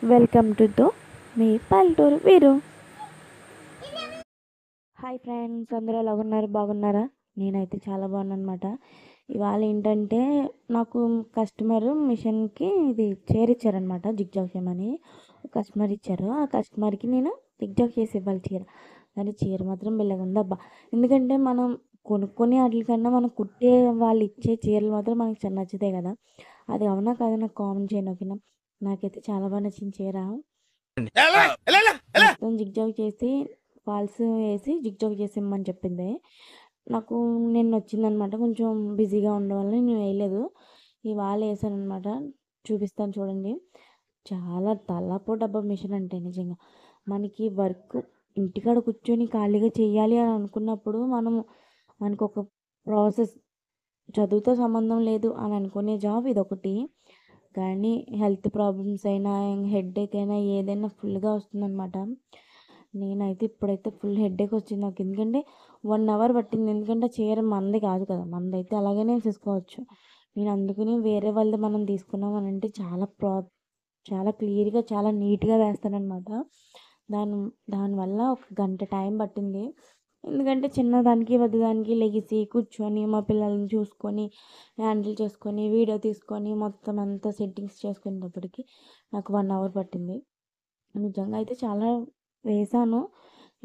Welcome to me పల్లెటూరు వీరు. Hi friends, అందరూ ఎలా ఉన్నారు? బాగున్నారా? నేనైతే చాలా బాగున్నాను అనమాట. ఇవాళ ఏంటంటే నాకు కస్టమర్ మిషన్కి ఇది చైర్ ఇచ్చారనమాట, జిగ్జాగ్ చేయమని. కస్టమర్ ఇచ్చారు. ఆ కస్టమర్కి నేను జిగ్జాగ్ చేసి ఇవ్వాలి చీర. కానీ చీర మాత్రం బిల్లగా ఉందబ్బా. ఎందుకంటే మనం కొనుక్కొని వాటికన్నా మనం కుట్టే వాళ్ళు ఇచ్చే చీరలు మాత్రం మనకి చాలా నచ్చుతాయి కదా. అది అవునా కాదా నాకు కామెంట్ చేయండి, ఓకేనా? నాకైతే చాలా బాగా నచ్చింది చీర. మొత్తం జిగ్జాగ్ చేసి ఫాల్స్ వేసి జిగ్జాగ్ చేసి ఇమ్మని చెప్పింది. నాకు నిన్న వచ్చిందనమాట, కొంచెం బిజీగా ఉండడం వల్ల నేను వేయలేదు. ఇవాళ వేసాను అనమాట. చూపిస్తాను చూడండి. చాలా తలపో డబ్బా మిషన్ అంటే నిజంగా మనకి వర్క్ ఇంటికాడ కూర్చొని ఖాళీగా చేయాలి అని అనుకున్నప్పుడు మనకు ఒక ప్రాసెస్, చదువుతో సంబంధం లేదు అని అనుకునే జాబ్ ఇదొకటి. కానీ హెల్త్ ప్రాబ్లమ్స్ అయినా హెడేక్ అయినా ఏదైనా ఫుల్గా వస్తుందన్నమాట. నేనైతే ఇప్పుడైతే ఫుల్ హెడేక్ వచ్చింది నాకు. ఎందుకంటే 1 అవర్ పట్టింది. ఎందుకంటే చీర మనది కాదు కదా, మనదైతే అలాగనే తీసుకోవచ్చు. నేను అందుకని వేరే వాళ్ళది మనం తీసుకున్నాం అని అంటే చాలా క్లియర్గా చాలా నీట్గా వేస్తానన్నమాట. దాని దానివల్ల ఒక గంట టైం పట్టింది. ఎందుకంటే చిన్నదానికి పెద్దదానికి లెగిసి కూర్చొని మా పిల్లల్ని చూసుకొని హ్యాండిల్ చేసుకొని వీడియో తీసుకొని మొత్తం అంతా సెట్టింగ్స్ చేసుకునేటప్పటికి నాకు 1 అవర్ పట్టింది. నిజంగా అయితే చాలా వేసాను.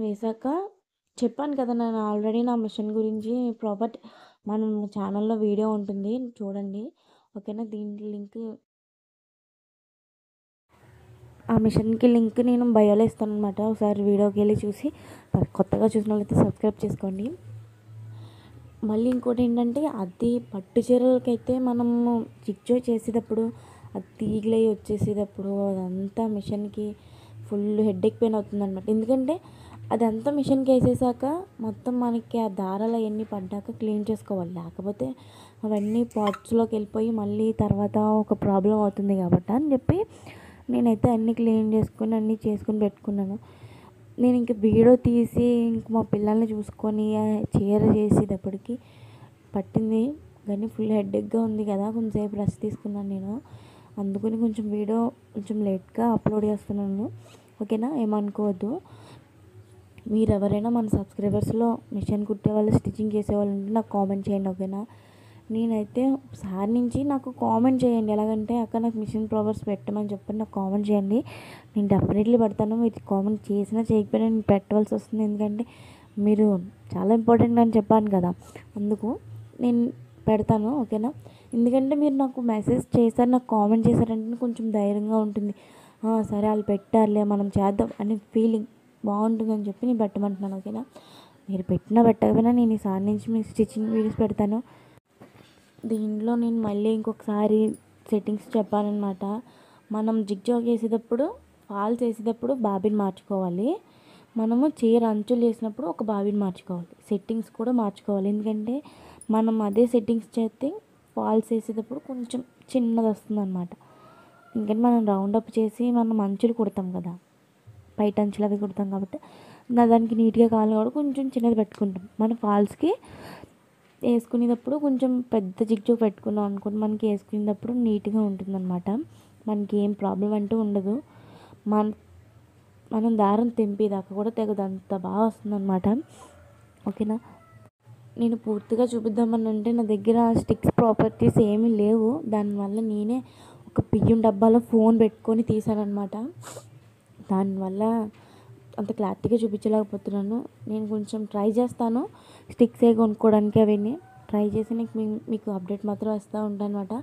వేసాక చెప్పాను కదా, నేను ఆల్రెడీ నా మిషన్ గురించి ప్రాపర్టీ మనం ఛానల్లో వీడియో ఉంటుంది, చూడండి, ఓకేనా? దీని లింక్, ఆ మిషన్కి లింక్ నేను బయోలో ఇస్తాను అనమాట. ఒకసారి వీడియోకి వెళ్ళి చూసి, కొత్తగా చూసిన వాళ్ళైతే సబ్స్క్రైబ్ చేసుకోండి. మళ్ళీ ఇంకోటి ఏంటంటే, అది పట్టు చీరలకైతే మనము జిగ్జాగ్ చేసేటప్పుడు అది తీగలై వచ్చేసేటప్పుడు అదంతా మిషన్కి ఫుల్ హెడేక్ పెయిన్ అవుతుందన్నమాట. ఎందుకంటే అదంతా మిషన్కి వేసేసాక మొత్తం మనకి ఆ దారాలు అవన్నీ పడ్డాక క్లీన్ చేసుకోవాలి. లేకపోతే అవన్నీ పార్ట్స్లోకి వెళ్ళిపోయి మళ్ళీ తర్వాత ఒక ప్రాబ్లం అవుతుంది కాబట్టి అని చెప్పి నేనైతే అన్నీ క్లీన్ చేసుకొని అన్నీ చేసుకొని పెట్టుకున్నాను. నేను ఇంక వీడియో తీసి ఇంక మా పిల్లల్ని చూసుకొని చీర చేసేటప్పటికి పట్టింది. కానీ ఫుల్ హెడేక్గా ఉంది కదా, కొంచెంసేపు రెస్ట్ తీసుకున్నాను నేను. అందుకని కొంచెం వీడియో కొంచెం లేట్గా అప్లోడ్ చేస్తున్నాను, ఓకేనా? ఏమనుకోవద్దు. మీరు ఎవరైనా మన సబ్స్క్రైబర్స్లో మిషన్ కుట్టే వాళ్ళు, స్టిచ్చింగ్ చేసేవాళ్ళు ఉంటే నాకు కామెంట్ చేయండి, ఓకేనా? నేనైతే ఒకసారి నుంచి నాకు కామెంట్ చేయండి. ఎలాగంటే అక్క నాకు మిషన్ ప్రాబ్లమ్స్ పెట్టమని చెప్పని నాకు కామెంట్ చేయండి. నేను డెఫినెట్లీ పెడతాను. మీరు కామెంట్ చేసినా చేయకపోయినా నేను పెట్టవలసి వస్తుంది. ఎందుకంటే మీరు చాలా ఇంపార్టెంట్ అని చెప్పాను కదా, అందుకు నేను పెడతాను, ఓకేనా? ఎందుకంటే మీరు నాకు మెసేజ్ చేశారు, నాకు కామెంట్ చేశారంటే కొంచెం ధైర్యంగా ఉంటుంది. సరే వాళ్ళు పెట్టారులే మనం చేద్దాం అనే ఫీలింగ్ బాగుంటుందని చెప్పి నేను పెట్టమంటున్నాను, ఓకేనా? మీరు పెట్టినా పెట్టకపోయినా నేను ఈసారి నుంచి మీ స్టిచ్చింగ్ వీడియోస్ పెడతాను. దీంట్లో నేను మళ్ళీ ఇంకొకసారి సెట్టింగ్స్ చెప్పానమాట. మనం జిగ్జాగ్ వేసేటప్పుడు, ఫాల్స్ వేసేటప్పుడు బాబిన్ మార్చుకోవాలి. మనము చీర అంచులు వేసినప్పుడు ఒక బాబిన్ మార్చుకోవాలి. సెట్టింగ్స్ కూడా మార్చుకోవాలి. ఎందుకంటే మనం అదే సెట్టింగ్స్ చేస్తే ఫాల్స్ వేసేటప్పుడు కొంచెం చిన్నది వస్తుంది అనమాట. ఎందుకంటే మనం రౌండ్ అప్ చేసి మనం అంచులు కుడతాం కదా, బయట అంచులు అవి కుడతాం కాబట్టి దానికి నీట్గా కావాలి కూడా కొంచెం చిన్నది పెట్టుకుంటాం. మన ఫాల్స్కి వేసుకునేటప్పుడు కొంచెం పెద్ద జిగ్జాగ్ పెట్టుకున్నాం అనుకోండి, మనకి వేసుకునేటప్పుడు నీట్గా ఉంటుందన్నమాట. మనకి ఏం ప్రాబ్లం అంటూ ఉండదు. మనం దారం తెంపేదాకా కూడా తెగదు, అంత బాగా వస్తుందన్నమాట, ఓకేనా? నేను పూర్తిగా చూపిద్దామని అంటే నా దగ్గర స్టిక్స్ ప్రాపర్టీస్ ఏమీ లేవు. దానివల్ల నేనే ఒక బియ్యం డబ్బాలో ఫోన్ పెట్టుకొని తీసానమాట. దానివల్ల అంత క్లారిటీగా చూపించలేకపోతున్నాను. నేను కొంచెం ట్రై చేస్తాను స్టిక్స్ కొనుక్కోవడానికి. అవన్నీ ట్రై చేసి మీకు అప్డేట్ మాత్రం వస్తూ ఉంటాను అనమాట.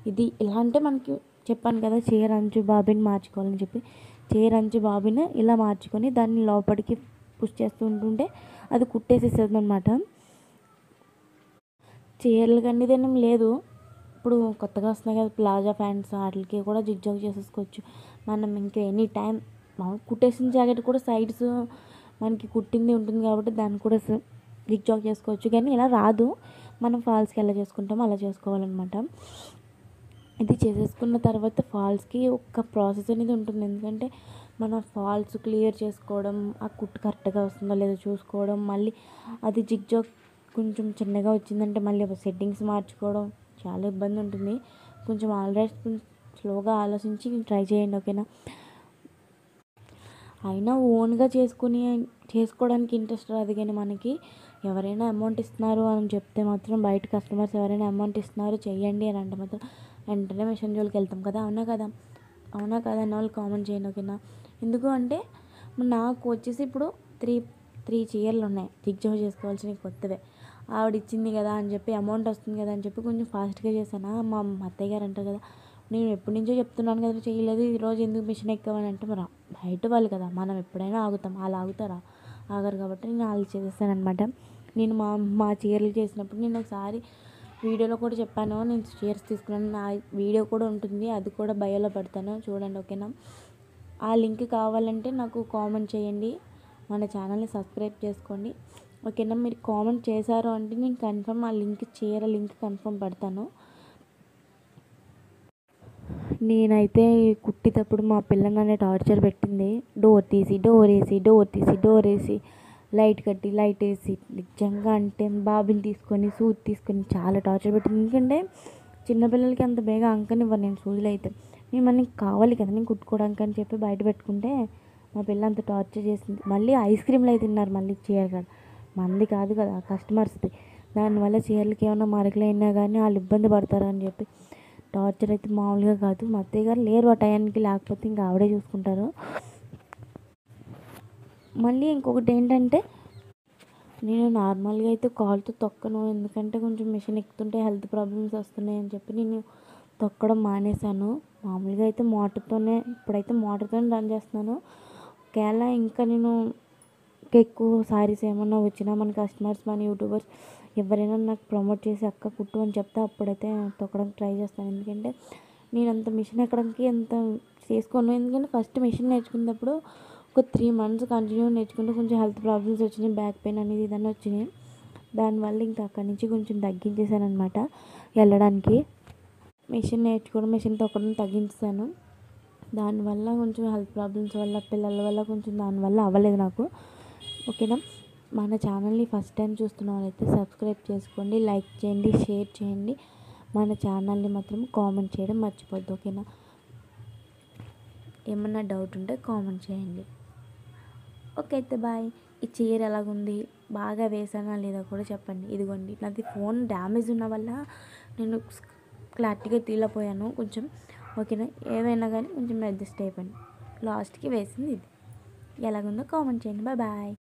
ఇది ఎలా అంటే మనకి చెప్పాను కదా, చీర అంచు బాబిన్ మార్చుకోవాలని చెప్పి. చీర అంచు బాబిన్ ఇలా మార్చుకొని దాన్ని లోపలికి పుష్ చేస్తూ ఉంటుంటే అది కుట్టేసేస్తుంది అనమాట. చీరలు కానీ దేనం లేదు. ఇప్పుడు కొత్తగా వస్తున్నాయి కదా ప్లాజా ప్యాంట్స్, వాటికి కూడా జిగ్జాగ్ చేసేసుకోవచ్చు మనం. ఇంకా ఎనీ టైం కుట్టేసిన జాకెట్ కూడా సైడ్స్ మనకి కుట్టింది ఉంటుంది కాబట్టి దాన్ని కూడా జిగ్జాగ్ చేసుకోవచ్చు. కానీ ఇలా రాదు, మనం ఫాల్స్కి ఎలా చేసుకుంటామో అలా చేసుకోవాలన్నమాట. ఇది చేసేసుకున్న తర్వాత ఫాల్స్కి ఒక ప్రాసెస్ అనేది ఉంటుంది. ఎందుకంటే మన ఫాల్స్ క్లియర్ చేసుకోవడం, ఆ కుట్టు కరెక్ట్గా వస్తుందో లేదో చూసుకోవడం, మళ్ళీ అది జిగ్జాగ్ కొంచెం చిన్నగా వచ్చిందంటే మళ్ళీ సెట్టింగ్స్ మార్చుకోవడం చాలా ఇబ్బంది ఉంటుంది. కొంచెం ఆల్రెడీ స్లోగా ఆలోచించి ట్రై చేయండి, ఓకేనా? అయినా ఓన్గా చేసుకోవడానికి ఇంట్రెస్ట్ రాదు, కానీ మనకి ఎవరైనా అమౌంట్ ఇస్తున్నారు అని చెప్తే మాత్రం, బయట కస్టమర్స్ ఎవరైనా అమౌంట్ ఇస్తున్నారు చెయ్యండి అని అంటే మాత్రం వెంటనే మిషన్ జోలికి వెళ్తాం కదా. అవునా కదా అన్న వాళ్ళు కామెంట్ చేయండి, ఓకేనా. ఎందుకు అంటే నాకు వచ్చేసి ఇప్పుడు త్రీ త్రీ చీరలు ఉన్నాయి జిగ్జాగ్ చేసుకోవాల్సినవి కొత్తవే. ఆవిడ ఇచ్చింది కదా అని చెప్పి, అమౌంట్ వస్తుంది కదా అని చెప్పి కొంచెం ఫాస్ట్గా చేశాను. మా అత్తయ్య గారు అంటారు కదా, నేను ఎప్పటి నుంచో చెప్తున్నాను కదా చేయలేదు, ఈరోజు ఎందుకు మిషన్ ఎక్కామని అంటే, మరి బయట వాళ్ళు కదా, మనం ఎప్పుడైనా ఆగుతాం, వాళ్ళు ఆగుతారా, ఆగరు. కాబట్టి నేను వాళ్ళు చేసేస్తానమాట. నేను మా చీరలు చేసినప్పుడు నేను ఒకసారి వీడియోలో కూడా చెప్పాను, నేను చీరస్ తీసుకున్నాను, నా వీడియో కూడా ఉంటుంది, అది కూడా బయోలో పెడతాను చూడండి, ఓకేనా. ఆ లింక్ కావాలంటే నాకు కామెంట్ చేయండి, మన ఛానల్ని సబ్స్క్రైబ్ చేసుకోండి, ఓకేనా. మీరు కామెంట్ చేశారు అంటే నేను కన్ఫర్మ్ ఆ చీర లింక్ కన్ఫర్మ్ పెడతాను. నేనైతే కుట్టేటప్పుడు మా పిల్ల నన్ను టార్చర్ పెట్టింది, డోర్ తీసి డోర్ వేసి లైట్ కట్టి లైట్ వేసి, నిజంగా అంటే బాబిని తీసుకొని సూది తీసుకొని చాలా టార్చర్ పెట్టింది. ఎందుకంటే చిన్నపిల్లలకి అంత బేగా అంకనివ్వను నేను సూదులు అయితే, నేను మనకి కావాలి కదా నేను కుట్టుకోవడానికి అని చెప్పి బయట పెట్టుకుంటే మా పిల్ల అంత టార్చర్ చేసింది. మళ్ళీ ఐస్ క్రీమ్లు అయితే తిన్నారు, మళ్ళీ చీర కాదు, మంది కాదు కదా కస్టమర్స్ది. దానివల్ల చీరలకి ఏమైనా మరకలు అయినా కానీ వాళ్ళు ఇబ్బంది పడతారని చెప్పి టార్చర్ అయితే మామూలుగా కాదు. మా అత్తయ్య గారు లేరు ఆ టయానికి, లేకపోతే ఇంకా ఆవిడే చూసుకుంటారు. మళ్ళీ ఇంకొకటి ఏంటంటే, నేను నార్మల్గా అయితే కాలుతో తొక్కను, ఎందుకంటే కొంచెం మిషన్ ఎక్కుతుంటే హెల్త్ ప్రాబ్లమ్స్ వస్తున్నాయి అని చెప్పి నేను తొక్కడం మానేశాను. మామూలుగా అయితే ఇప్పుడైతే మోటార్తోనే రన్ చేస్తున్నాను. ఒకవేళ ఇంకా నేను ఎక్కువ శారీస్ ఏమన్నా వచ్చినా, మన కస్టమర్స్ మన యూట్యూబర్స్ ఎవరైనా నాకు ప్రమోట్ చేసి అక్క కుట్టు అని చెప్తే అప్పుడైతే తొక్కడానికి ట్రై చేస్తాను. ఎందుకంటే నేను అంత మిషన్ ఎక్కడానికి ఎంత చేసుకోను, ఎందుకంటే ఫస్ట్ మిషన్ నేర్చుకున్నప్పుడు ఒక 3 months కంటిన్యూ నేర్చుకుంటే కొంచెం హెల్త్ ప్రాబ్లమ్స్ వచ్చినాయి, బ్యాక్ పెయిన్ అనేది ఇదన్నీ వచ్చినాయి. దానివల్ల ఇంకా అక్కడి నుంచి కొంచెం తగ్గించేసాను అనమాట వెళ్ళడానికి. మిషన్ తొక్కడం తగ్గించాను. దానివల్ల కొంచెం హెల్త్ ప్రాబ్లమ్స్ వల్ల, పిల్లల వల్ల కొంచెం దానివల్ల అవ్వలేదు నాకు, ఓకేనా. మన ఛానల్ని ఫస్ట్ టైం చూస్తున్న వాళ్ళైతే సబ్స్క్రైబ్ చేసుకోండి, లైక్ చేయండి, షేర్ చేయండి. మన ఛానల్ని మాత్రం కామెంట్ చేయడం మర్చిపోద్దు, ఓకేనా. ఏమన్నా డౌట్ ఉంటే కామెంట్ చేయండి. ఓకే అయితే బాయ్. ఈ చీర ఎలాగుంది, బాగా వేసానా లేదా కూడా చెప్పండి. ఇదిగోండి నాది ఫోన్ డ్యామేజ్ ఉన్న వల్ల నేను క్లారిటీగా తీయలేకపోయాను కొంచెం, ఓకేనా. ఏమైనా కానీ కొంచెం అడ్జస్ట్ అయిపోయాను. లాస్ట్కి వేసింది ఇది. ఎలాగుందో కామెంట్ చేయండి. బాయ్.